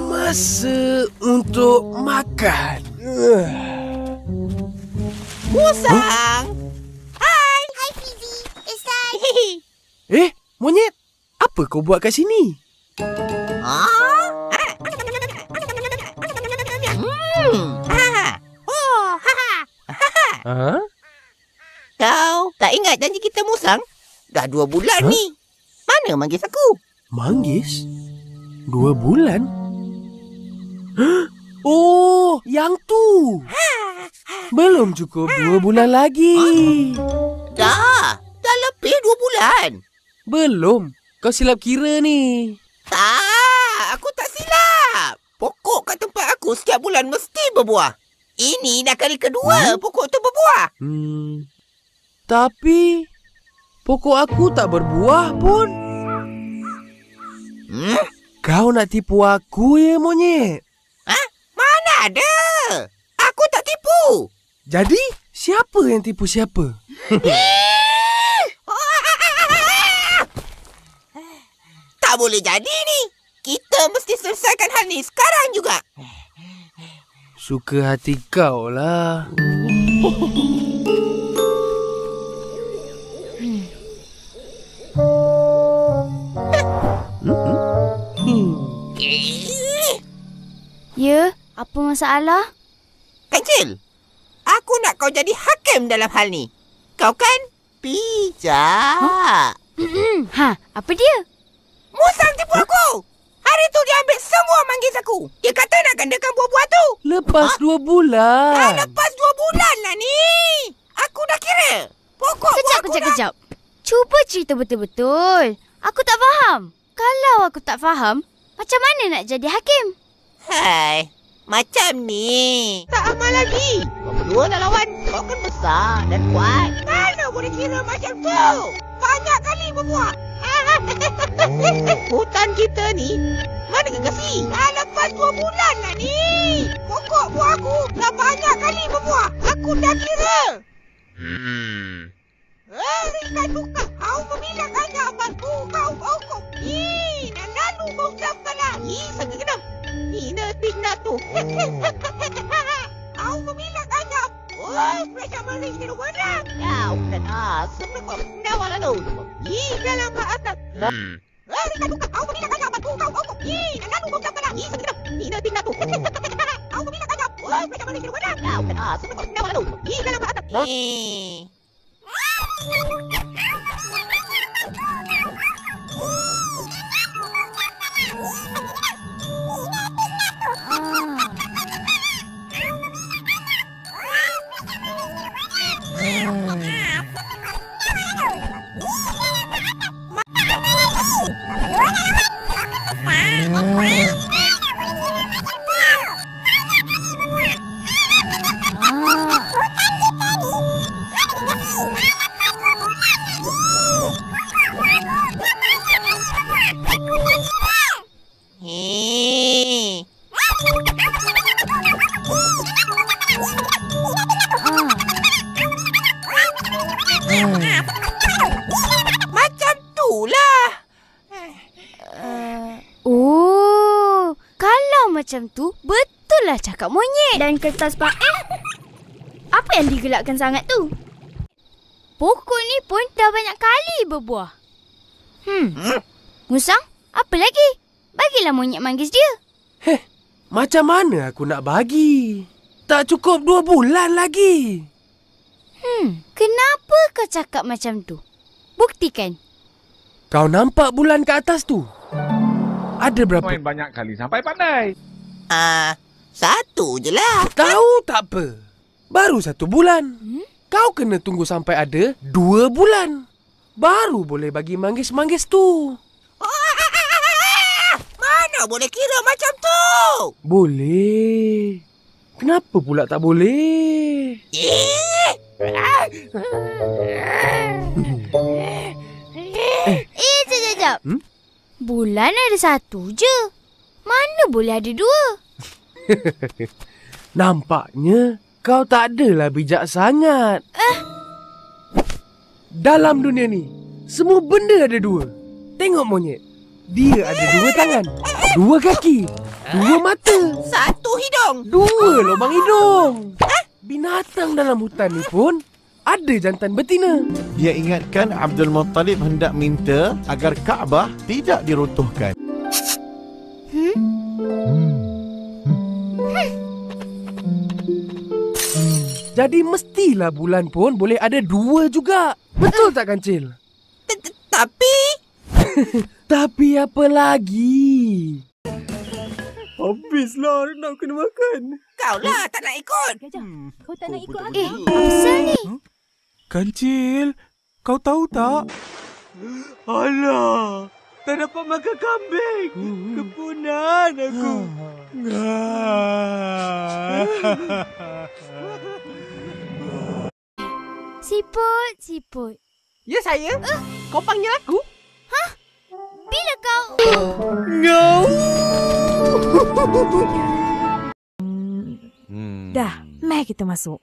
Masa untuk makan. Musang! Hai! Hai, Fizi. Esai. Monyet, apa kau buat kat sini? Ha? Kau tak ingat janji kita musang? Dah 2 bulan ni. Mana manggis aku? Manggis? 2 bulan? Oh, yang tu. Belum cukup 2 bulan lagi. Dah lebih 2 bulan. Belum. Kau silap kira ni. Tak, aku tak silap. Pokok kat tempat aku setiap bulan mesti berbuah. Ini dah kali kedua pokok tu berbuah. Tapi pokok aku tak berbuah pun. Kau nak tipu aku ya, Monyet? Mana ada? Aku tak tipu. Jadi, siapa yang tipu siapa? Tak boleh jadi ni. Kita mesti selesaikan hal ni sekarang juga. Suka hati kau lah. Ya, apa masalah? Kancil, aku nak kau jadi hakim dalam hal ni. Kau kan bijak. Ha, apa dia? Musang tipu aku. Hari tu dia ambil semua manggis aku. Dia kata nak gandakan buah-buah tu. Lepas 2 bulan. Lepas 2 bulan lah ni. Aku dah kira. Pokok buah aku Kejap. Cuba cerita betul-betul. Aku tak faham. Kalau aku tak faham, macam mana nak jadi hakim? Hai, macam ni. Tak amal lagi. Kau berdua nak lawan. Kau kan besar dan kuat. Mana boleh kira macam tu? Banyak kali berbuah. Hutan kita ni mana gegasi? Dah lepas 2 bulan lah ni. Pokok buah aku dah banyak kali berbuah. Aku dah kira. Ikan tukar. Kau memilih hanya abangku. Kau pokok. Dan lalu kau ucapkanlah. Sangat kenam. Hina tina tu. Kau memilih hanya. Mereka meri di rumah. Kau dan asam nak kau. Nawal lalu. Dalam atas. Ikan tukar. Kau memilih hanya abangku. Kau pokok. Dan lalu kau ucapkanlah. Sangat kenam. Hina tina tu. Kau memilih hanya. Mereka meri di rumah. Kau dan asam nak kau. Nawal lalu. Dalam atas. Macam tulah. Kalau macam tu, betul lah cakap Monyet. Dan kertas apa yang digelakkan sangat tu? Pokok ni pun dah banyak kali berbuah. Musang, apa lagi? Bagilah Monyet manggis dia. Macam mana aku nak bagi? Tak cukup 2 bulan lagi. Kenapa kau cakap macam tu? Buktikan. Kau nampak bulan ke atas tu? Ada berapa? Main banyak kali sampai pandai. 1 je lah. Tahu tak apa. Baru 1 bulan. Kau kena tunggu sampai ada 2 bulan. Baru boleh bagi manggis-manggis tu. Mana boleh kira macam tu? Boleh. Kenapa pula tak boleh? Sekejap. Bulan ada satu je. Mana boleh ada dua? Nampaknya kau tak adalah bijak sangat. Dalam dunia ni, semua benda ada dua. Tengok monyet. Dia ada dua tangan, dua kaki, dua mata, Satu hidung. dua lubang hidung. Binatang dalam hutan ni pun ada jantan betina. Dia ingatkan Abdul Muttalib hendak minta agar Kaabah tidak diruntuhkan. Jadi mestilah bulan pun boleh ada dua juga. Betul tak, Kancil? Tapi Tapi apa lagi? Habislah, nak kena makan. kau lah tak nak ikut. Kau tak nak ikut aku? Apa pasal ni? Kancil, kau tahu tak? Alah, tak dapat makan kambing. Kepunan aku. Siput. Ya saya? Kau panggil aku? Bila kau... Dah, mari kita masuk.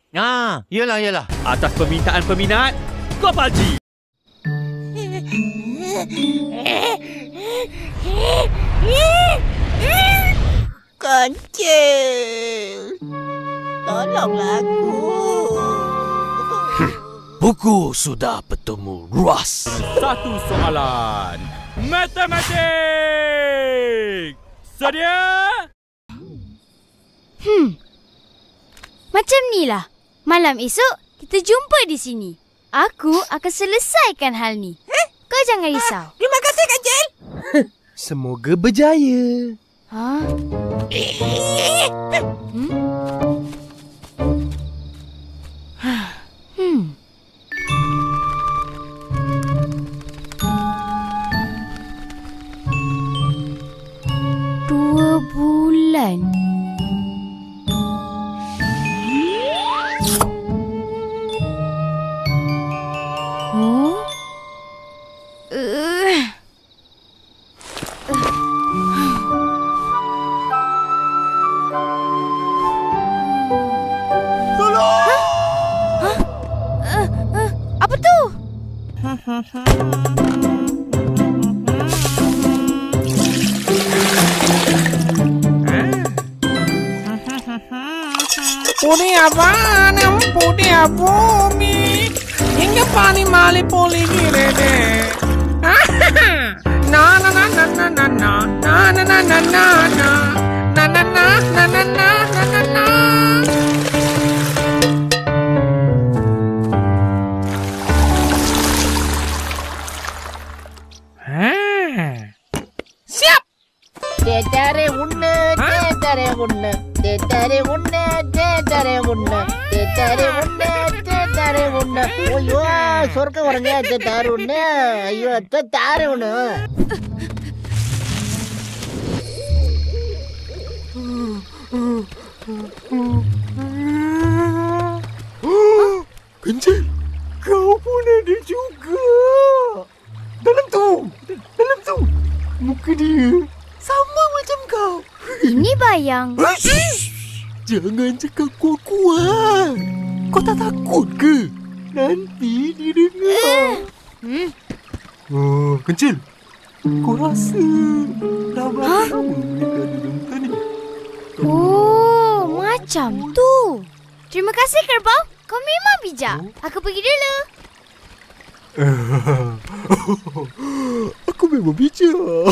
Yelah. Atas permintaan peminat, Kop Haji. Kancil. Tolonglah aku. Buku sudah bertemu ruas. Satu soalan. Matematik. Sedia? Macam ni lah. Malam esok, kita jumpa di sini. Aku akan selesaikan hal ni. Kau jangan risau. Terima kasih, Kancil. Semoga berjaya. Ha? Dua bulan. Oh? Apa tu? Punya vaனம், punya bumi, hingga pani mali poli girede. Na na na na na na na na na na na na na na na na na na na. Siap. Tetare unne, tetare unne, tetare unne, tetare unne, tetare unne, tetare unne. Ayyo, சொர்க்க வரங்க tetare unne. Ayyo, tetare unne. Kancil, kau pun ada juga. Dalam tu. Muka dia sama macam kau. Ini bayang. Jangan cakap kuat-kuat. Kau tak takut ke? Nanti dia dengar. Oh, Kancil. Kau rasa dah berapa lama dia ada dalam hutan ni? Oh, macam tu. Terima kasih, Kerbau. Kau memang bijak. Aku pergi dulu. Aku memang bijak.